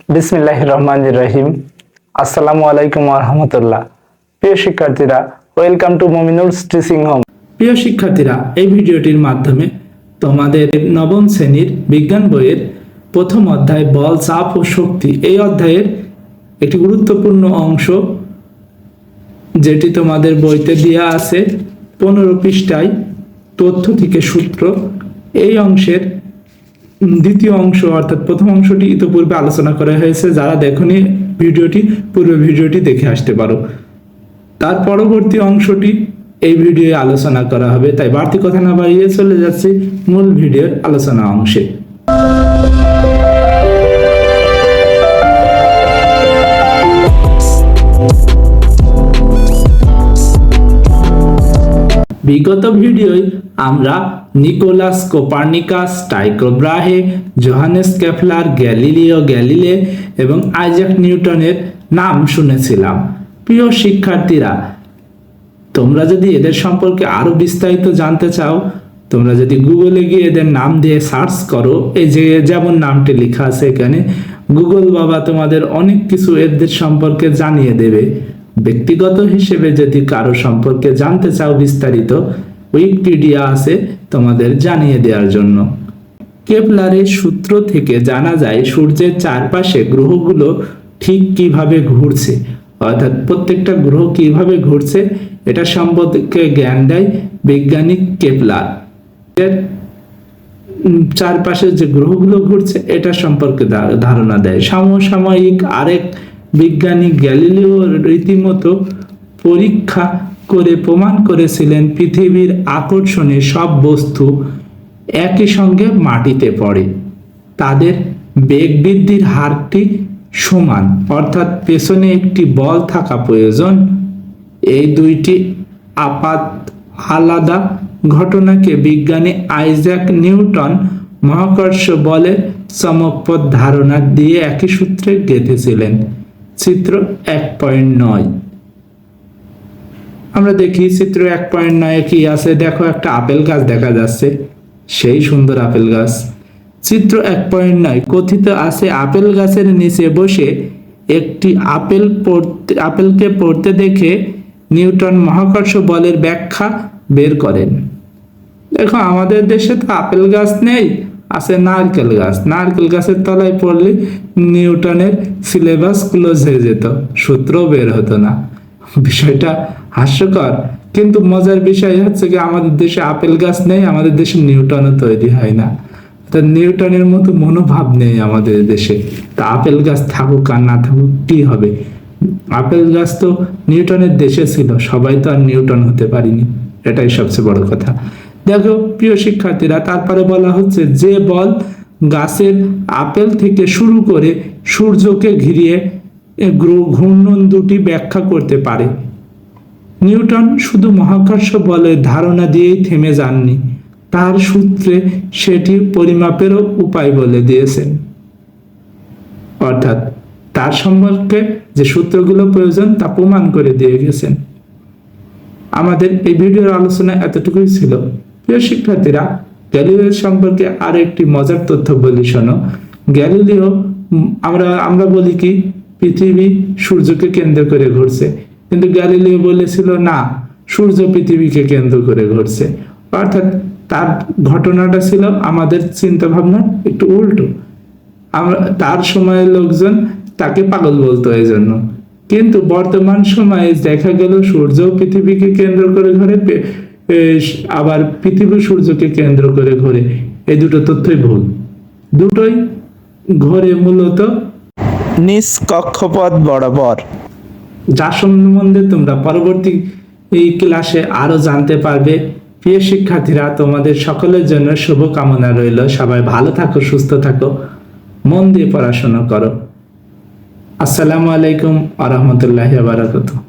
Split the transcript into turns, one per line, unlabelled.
বিসমিল্লাহির রহমানির রহিম। আসসালামু আলাইকুম ওয়া রাহমাতুল্লাহ। প্রিয় শিক্ষার্থীরা, ওয়েলকাম টু মুমিনুলস টিচিং হোম।
প্রিয় শিক্ষার্থীরা, এই ভিডিওটির মাধ্যমে তোমাদের নবম শ্রেণীর বিজ্ঞান বইয়ের প্রথম অধ্যায় বল, চাপ ও শক্তি, এই অধ্যায়ের একটি গুরুত্বপূর্ণ অংশ যেটি তোমাদের বইতে দেওয়া আছে 15 পৃষ্ঠায়, তথ্য থেকে সূত্র, এই অংশের দ্বিতীয় অংশ অর্থাৎ প্রথম অংশটি ইতিপূর্বে আলোচনা করা হয়েছে। যারা দেখোনি পূর্বে ভিডিওটি দেখে আসতে পারো। তার পরবর্তী অংশটি এই ভিডিওয়ে আলোচনা করা হবে, তাই বাড়তি কথা না বাড়িয়ে চলে যাচ্ছি মূল ভিডিওর আলোচনা অংশে। বিগত ভিডিওয় আমরা Nicolaus Copernicus, Tycho Brahe, Johannes Kepler, Galileo Galilei এবং আইজাক নিউটনের নাম শুনেছিলাম। প্রিয় শিক্ষার্থীরা, তোমরা যদি এদের সম্পর্কে আরো বিস্তারিত জানতে চাও, তোমরা যদি গুগলে গিয়ে এদের নাম দিয়ে সার্চ করো, এই যে যেমন নামটি লেখা আছে এখানে, গুগল বাবা তোমাদের অনেক কিছু এদের সম্পর্কে জানিয়ে দেবে। ব্যক্তিগত হিসেবে যদি কারো সম্পর্কে জানতে চাও বিস্তারিত, উইকিপিডিয়া আছে তোমাদের জানিয়ে দেওয়ার জন্য। কেপলারের সূত্র থেকে জানা যায় সূর্যের চারপাশে গ্রহগুলো ঠিক কিভাবে ঘুরছে, অর্থাৎ প্রত্যেকটা গ্রহ কিভাবে ঘুরছে এটা সম্পর্কে জ্ঞান দেয় বৈজ্ঞানিক কেপলার। চারপাশে যে গ্রহগুলো ঘুরছে এটা সম্পর্কে ধারণা দেয়। সমসাময়িক আরেক বিজ্ঞানী গ্যালিলিও রীতিমতো পরীক্ষা করে প্রমাণ করেছিলেন পৃথিবীর আকর্ষণে সব বস্তু একই সঙ্গে মাটিতে পড়ে, তাদের বেগ বৃদ্ধির হারটি সমান, অর্থাৎ পেছনে একটি বল থাকা প্রয়োজন। এই দুইটি আলাদা ঘটনাকে বিজ্ঞানী আইজাক নিউটন মহাকর্ষ বলের চমকপ্রদ ধারণা দিয়ে একই সূত্রে গেঁথেছিলেন। চিত্র 1.9 আমরা দেখি চিত্র 1.9 কি আছে। দেখো, একটা আপেল গাছ দেখা যাচ্ছে, সেই সুন্দর আপেল গাছ। চিত্র 1.9 কথিত আছে আপেল গাছের নিচে বসে একটি আপেলকে পড়তে দেখে নিউটন মহাকর্ষ বলের ব্যাখ্যা বের করেন। দেখো, আমাদের দেশে তো আপেল গাছ নেই, আছে নারকেল গাছ। নারকেল গাছের তলায় পড়লে নিউটনের সিলেবাস ক্লোজ হয়ে যেত, সূত্র বের হতো না। বিষয়টা হাস্যকর, কিন্তু মজার বিষয় হচ্ছে কি আমাদের দেশে আপেল গাছ নেই, আমাদের দেশে নিউটনও তৈরি হয় না। তা নিউটনের মতো মনোভাব নেই আমাদের দেশে। তা আপেল গাছ থাকুক আর না থাকুক কি হবে? আপেল গাছ তো নিউটনের দেশে ছিল, সবাই তো আর নিউটন হতে পারিনি, এটাই সবচেয়ে বড় কথা। দেখো প্রিয় শিক্ষার্থীরা, তারপরে বলা হচ্ছে যে বল গাছের আপেল থেকে শুরু করে সূর্যকে ঘিরিয়ে ঘূর্ণন দুটি ব্যাখ্যা করতে পারে। নিউটন শুধু মহাকর্ষ বলের ধারণা দিয়েই থেমে যাননি, তার সূত্রে সেটি পরিমাপেরও উপায় বলে দিয়েছেন, অর্থাৎ তার সম্পর্কে যে সূত্রগুলো প্রয়োজন তা প্রমাণ করে দিয়ে গেছেন। আমাদের এই ভিডিওর আলোচনা এতটুকুই ছিল। প্রিয় শিক্ষার্থীরা, গ্যালিলিও সম্পর্কে আর একটি মজার তথ্য বলি, শোনো। গ্যালিলিও, আমরা বলি কি পৃথিবী সূর্যকে কেন্দ্র করে ঘুরছে, কিন্তু গ্যালিলিও বলেছিল না, সূর্য পৃথিবীকে কেন্দ্র করে ঘুরছে। অর্থাৎ তার ঘটনাটা ছিল আমাদের চিন্তা ভাবনার একটু উল্টো। তার সময়ের লোকজন তাকে পাগল বলতো এই জন্য, কিন্তু বর্তমান সময়ে দেখা গেল সূর্য পৃথিবীকে কেন্দ্র করে ঘোরে, আবার পৃথিবী সূর্যকে কেন্দ্র করে ঘোরে। এই দুটো তথ্যই ভুল, দুটোই ঘোরে মূলত
নিজ কক্ষপথ বরাবর।
যার সম্বন্ধে তোমরা পরবর্তী এই ক্লাসে আরো জানতে পারবে। প্রিয় শিক্ষার্থীরা, তোমাদের সকলের জন্য শুভকামনা রইল। সবাই ভালো থাকো, সুস্থ থাকো, মন দিয়ে পড়াশোনা করো। আসসালামু আলাইকুম ওয়া রাহমাতুল্লাহি ওয়া বারাকাতুহু।